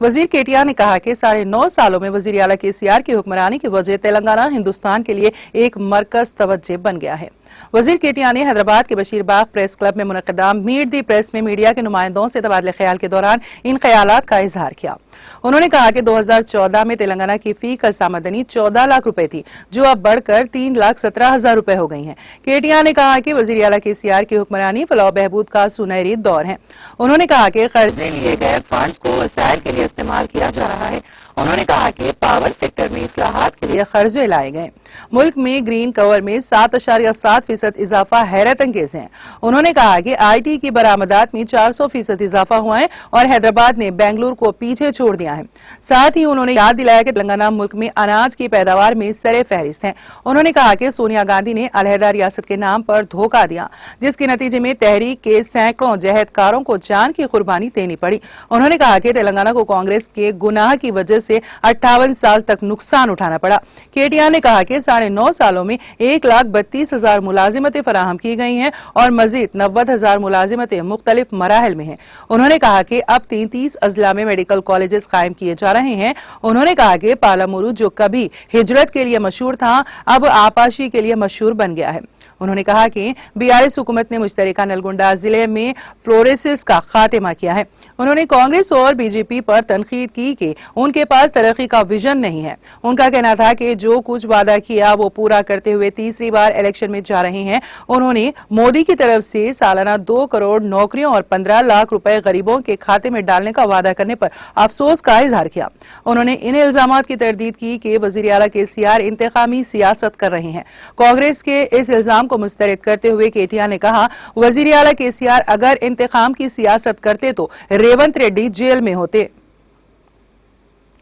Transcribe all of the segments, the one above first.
वजीर केटीआर ने कहा कि 9.5 सालों में वजीर आला केसीआर की हुक्मरानी की वजह तेलंगाना हिंदुस्तान के लिए एक मरकज तवज्जो बन गया है। वजीर केटीआर ने हैदराबाद के बशीरबाग प्रेस क्लब में मुनक़दा मीट दी प्रेस में मीडिया के नुमाइंदों से तबादले ख्याल के दौरान इन ख्यालात का इजहार किया। उन्होंने कहा कि 2014 में तेलंगाना की फी कस आमदनी 14 लाख रुपए थी, जो अब बढ़कर 3,17,000 रुपए हो गई है। केटीआर ने कहा कि वजीर आला केसीआर की हुक्मरानी फलाह बहबूद का सुनहरी दौर है। उन्होंने कहा कि कर्जे लिए गए फंड को वसाइल के लिए इस्तेमाल किया जा रहा है। उन्होंने कहा कि पावर सेक्टर में इस्लाहात के लिए खर्चे लाए गए। मुल्क में ग्रीन कवर में 7.7% इजाफा हैरत अंगेज है। उन्होंने कहा कि IT की बरामदात में 400% इजाफा हुआ है और हैदराबाद ने बेंगलुरु को पीछे छोड़ दिया है। साथ ही उन्होंने याद दिलाया कि तेलंगाना मुल्क में अनाज की पैदावार में सरे फहरिस्त है। उन्होंने कहा कि सोनिया गांधी ने अलहदा रियासत के नाम पर धोखा दिया, जिसके नतीजे में तहरीक के सैकड़ों जहदकारों को जान की कुर्बानी देनी पड़ी। उन्होंने कहा कि तेलंगाना को कांग्रेस के गुनाह की वजह से 58 साल तक नुकसान उठाना पड़ा। केटीआर ने कहा कि 9.5 सालों में 1,32,000 मुलाजिमतें फराहम की गई हैं और मजीद 90,000 मुलाजिमतें मुख्तलिफ मराहल में हैं। उन्होंने कहा कि अब 33 अजला में मेडिकल कॉलेजेस कायम किए जा रहे हैं। उन्होंने कहा कि पालामुरू जो कभी हिजरत के लिए मशहूर था, अब आपाशी के लिए मशहूर बन गया है। उन्होंने कहा कि BRS हुकूमत ने मुश्तरका नलगुंडा जिले में फ्लोरेसिस का खात्मा किया है। उन्होंने कांग्रेस और BJP पर तनकीद की कि उनके पास तरक्की का विजन नहीं है। उनका कहना था कि जो कुछ वादा किया वो पूरा करते हुए तीसरी बार इलेक्शन में जा रहे हैं। उन्होंने मोदी की तरफ से सालाना 2 करोड़ नौकरियों और 15 लाख रुपए गरीबों के खाते में डालने का वादा करने पर अफसोस का इजहार किया। उन्होंने इन इल्जामात की तरदीद की कि वजीर आला केसीआर इंतकामी सियासत कर रहे हैं। कांग्रेस के इस इल्जाम को मुस्तरद करते हुए केटीआर ने कहा, वजीर आला केसीआर अगर इंतकाम की सियासत करते तो रेवंत रेड्डी जेल में होते।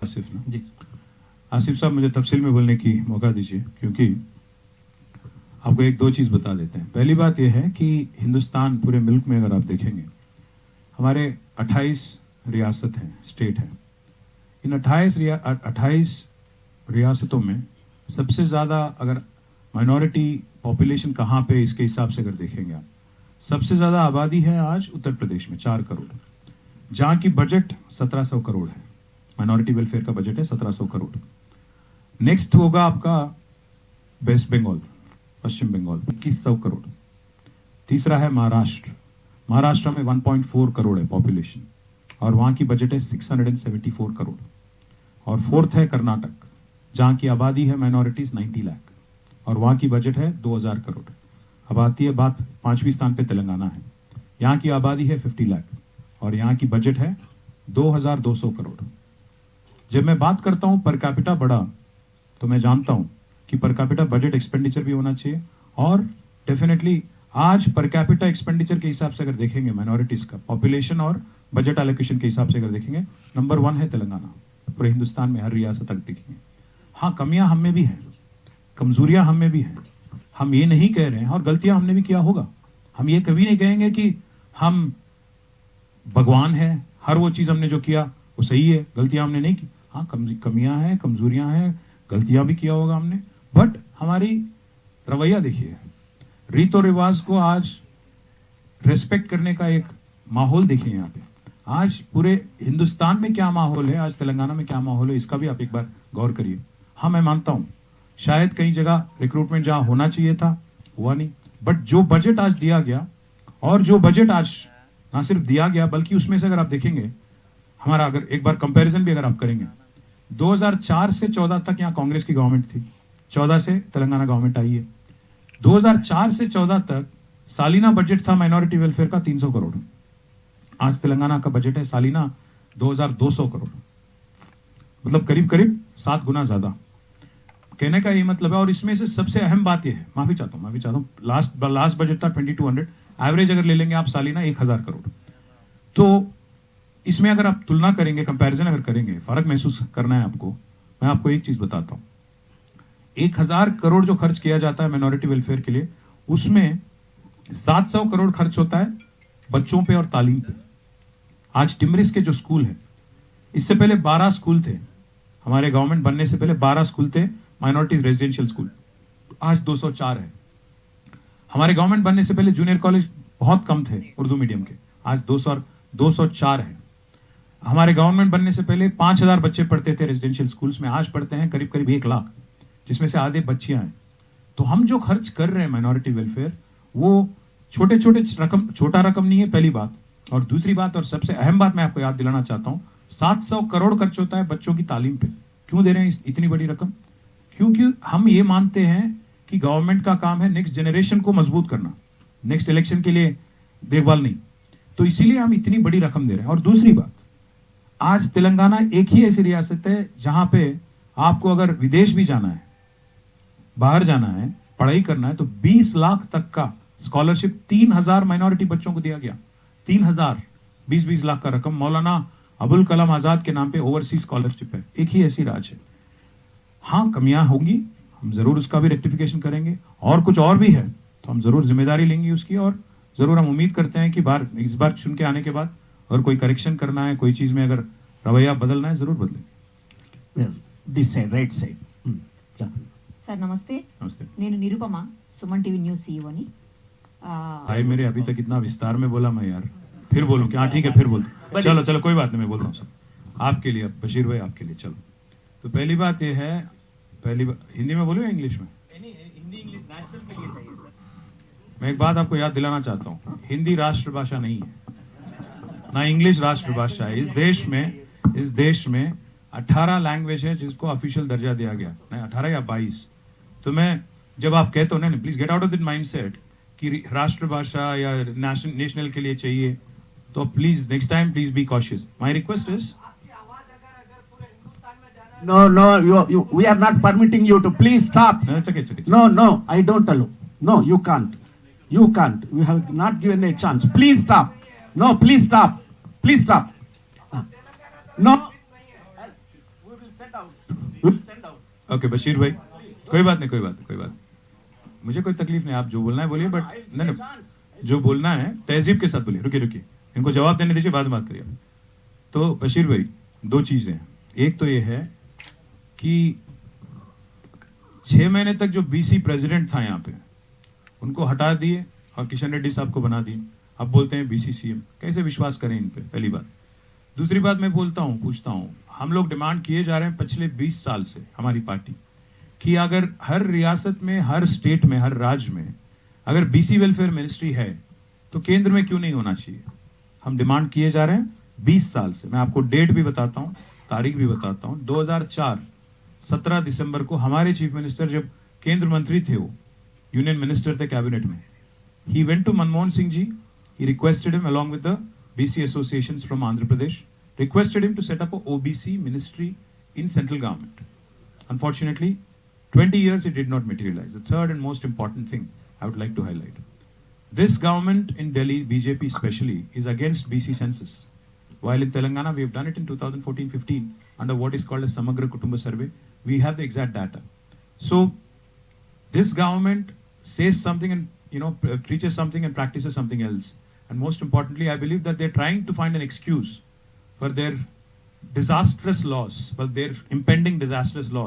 आसिफ साहब, मुझे तफसील में बोलने की मौका दीजिए, क्योंकि आपको एक दो चीज बता देते हैं। पहली बात यह है कि हिंदुस्तान पूरे मुल्क में अगर आप देखेंगे, हमारे 28 रियासत हैं, स्टेट है। इन 28 रियासतों में सबसे ज्यादा अगर माइनॉरिटी पॉपुलेशन कहां पे, इसके हिसाब से अगर देखेंगे आप, सबसे ज्यादा आबादी है आज उत्तर प्रदेश में 4 करोड़, जहां की बजट 1700 करोड़ है। माइनॉरिटी वेलफेयर का बजट है 1700 करोड़। नेक्स्ट होगा आपका वेस्ट बंगाल, पश्चिम बंगाल 2100 करोड़। तीसरा है महाराष्ट्र। महाराष्ट्र में 1.4 करोड़ है पॉपुलेशन और वहां की बजट है 674 करोड़। और फोर्थ है कर्नाटक, जहां की आबादी है माइनॉरिटीज 90 लाख और वहां की बजट है 2000 करोड़। अब आती है बात, 5वें स्थान पे तेलंगाना है, यहां की आबादी है 50 लाख और यहां की बजट है 2200 करोड़। जब मैं बात करता हूं पर कैपिटा बढ़ा, तो मैं जानता हूं कि पर कैपिटा बजट एक्सपेंडिचर भी होना चाहिए और डेफिनेटली आज पर कैपिटा एक्सपेंडिचर के हिसाब से अगर देखेंगे माइनॉरिटीज का पॉपुलेशन और बजट एलोकेशन के हिसाब से अगर देखेंगे, नंबर 1 है तेलंगाना पूरे हिंदुस्तान में, हर रियासत तक देखेंगे। हाँ, कमियां हम में भी हैं, कमजोरियां हम में भी हैं, हम ये नहीं कह रहे हैं, और गलतियां हमने भी किया होगा। हम ये कभी नहीं कहेंगे कि हम भगवान हैं, हर वो चीज हमने जो किया वो सही है, गलतियां हमने नहीं की। हाँ, कमियां हैं, कमजोरियां हैं, गलतियां भी किया होगा हमने, बट हमारी रवैया देखिए, रीत और रिवाज को आज रेस्पेक्ट करने का एक माहौल देखिए। यहाँ पे आज पूरे हिंदुस्तान में क्या माहौल है, आज तेलंगाना में क्या माहौल है, इसका भी आप एक बार गौर करिए। हाँ, मैं मानता हूं शायद कई जगह रिक्रूटमेंट जहां होना चाहिए था हुआ नहीं, बट जो बजट आज दिया गया और जो बजट आज ना सिर्फ दिया गया बल्कि उसमें से अगर आप देखेंगे, हमारा अगर एक बार कंपैरिजन भी अगर आप करेंगे, 2004 से 14 तक यहां कांग्रेस की गवर्नमेंट थी, 14 से तेलंगाना गवर्नमेंट आई है। 2004 से 14 तक सालीना बजट था माइनॉरिटी वेलफेयर का 300 करोड़। आज तेलंगाना का बजट है सालीना 2200 करोड़, मतलब करीब करीब 7 गुना ज्यादा। कहने का ये मतलब है, और इसमें से सबसे अहम बात यह है, माफी चाहता हूं, लास्ट बजट था 2200, एवरेज अगर ले लेंगे आप सालीना 1000 करोड़। तो इसमें अगर आप तुलना करेंगे, कंपैरिजन अगर करेंगे, फर्क महसूस करना है आपको, मैं आपको एक चीज बताता हूं। 1000 करोड़ जो खर्च किया जाता है माइनॉरिटी वेलफेयर के लिए, उसमें 700 करोड़ खर्च होता है बच्चों पे और तालीम पे। आज टिमरिस के जो स्कूल है, इससे पहले 12 स्कूल थे, हमारे गवर्नमेंट बनने से पहले 12 स्कूल थे माइनॉरिटीज रेजिडेंशियल स्कूल, आज 204 है। हमारे गवर्नमेंट बनने से पहले जूनियर कॉलेज बहुत कम थे उर्दू मीडियम के, आज 204 है। हमारे गवर्नमेंट बनने से पहले 5,000 बच्चे पढ़ते थे रेजिडेंशियल स्कूल्स में, आज पढ़ते हैं करीब करीब 1 लाख, जिसमें से आधे बच्चियां हैं। तो हम जो खर्च कर रहे हैं माइनॉरिटी वेलफेयर, वो छोटे छोटे रकम, छोटा रकम नहीं है, पहली बात। और दूसरी बात और सबसे अहम बात मैं आपको याद दिलाना चाहता हूं, 700 करोड़ खर्च होता है बच्चों की तालीम पे। क्यों दे रहे हैं इतनी बड़ी रकम? क्योंकि हम ये मानते हैं कि गवर्नमेंट का काम है नेक्स्ट जनरेशन को मजबूत करना, नेक्स्ट इलेक्शन के लिए देखभाल नहीं। तो इसीलिए हम इतनी बड़ी रकम दे रहे हैं। और दूसरी बात, आज तेलंगाना एक ही ऐसी रियासत है जहां पे आपको अगर विदेश भी जाना है, बाहर जाना है, पढ़ाई करना है, तो 20 लाख तक का स्कॉलरशिप 3,000 माइनॉरिटी बच्चों को दिया गया। 3,000, 20-20 लाख का रकम मौलाना अबुल कलाम आजाद के नाम पे ओवरसीज स्कॉलरशिप है। एक ही ऐसी राज है। हाँ, कमियां होंगी, हम जरूर उसका भी रेक्टिफिकेशन करेंगे, और कुछ और भी है तो हम जरूर जिम्मेदारी लेंगे उसकी, और जरूर हम उम्मीद करते हैं कि इस बार चुन के आने के बाद अगर कोई करेक्शन करना है, कोई चीज में अगर रवैया बदलना है, जरूर बदलेंगे। This side, right side. Sir నమస్తే नमस्ते। నేను నిరుపమ సుమన్ టీవీ న్యూస్ सीईओनी भाई मेरे अभी तक इतना विस्तार में बोला मैं यार, फिर बोलूं क्या? हाँ ठीक है, फिर बोल। चलो चलो कोई बात नहीं, मैं बोलता हूँ सब आपके लिए। अब बशीर भाई आपके लिए, चलो। तो पहली बात ये है, हिंदी में बोलूं या इंग्लिश में? हिंदी इंग्लिश नेशनल के लिए चाहिए सर। मैं एक बात आपको याद दिलाना चाहता हूँ, हिंदी राष्ट्रभाषा नहीं है, ना इंग्लिश राष्ट्रभाषा है। इस देश में 18 लैंग्वेज है जिसको ऑफिशियल दर्जा दिया गया, नहीं 18 या 22। तो मैं जब आप कहते हो ना, please get out of that mindset कि राष्ट्रभाषा या नेशनल के लिए चाहिए, तो please next time please be cautious. My request is, No, we are not permitting you to. Please stop. no, it's okay. No, I don't allow. No, you can't. We have not given a chance. Please stop. No, please stop. No. We will send out. Okay Bashir भाई, कोई बात नहीं। मुझे कोई तकलीफ नहीं, आप जो बोलना है बोलिए, बट नहीं, जो बोलना है तहजीब के साथ बोलिए। रुकिए, इनको जवाब देने दीजिए, बाद में बात करिए। तो बशीर भाई, 2 चीजें हैं। एक तो ये है कि 6 महीने तक जो बीसी प्रेसिडेंट था यहाँ पे, उनको हटा दिए और किशन रेड्डी साहब को बना दिए। अब बोलते हैं बीसी सीएम। कैसे विश्वास करें इन पे? पहली बात। दूसरी बात मैं पूछता हूं, हम लोग डिमांड किए जा रहे हैं पिछले 20 साल से, हमारी पार्टी, कि अगर हर रियासत में, हर स्टेट में, हर राज्य में अगर बीसी वेलफेयर मिनिस्ट्री है तो केंद्र में क्यों नहीं होना चाहिए? हम डिमांड किए जा रहे हैं 20 साल से। मैं आपको डेट भी बताता हूं, तारीख भी बताता हूं। 2004 17 दिसंबर को हमारे चीफ मिनिस्टर, जब केंद्र मंत्री थे, वो यूनियन मिनिस्टर थे कैबिनेट में, he went to Manmohan Singh ji, he requested him along with the BC associations from Andhra Pradesh, requested him to set up a OBC ministry in central government. Unfortunately, 20 years it did not materialize. The third and most important thing I would like to highlight. This government in Delhi, BJP especially, is against BC census. While in Telangana we have done it in 2014-15 under what is called a Samagra Kutumba survey. We have the exact data. So this government says something and preaches something and practices something else. And most importantly, I believe that they're trying to find an excuse for their disastrous laws, their impending disastrous laws.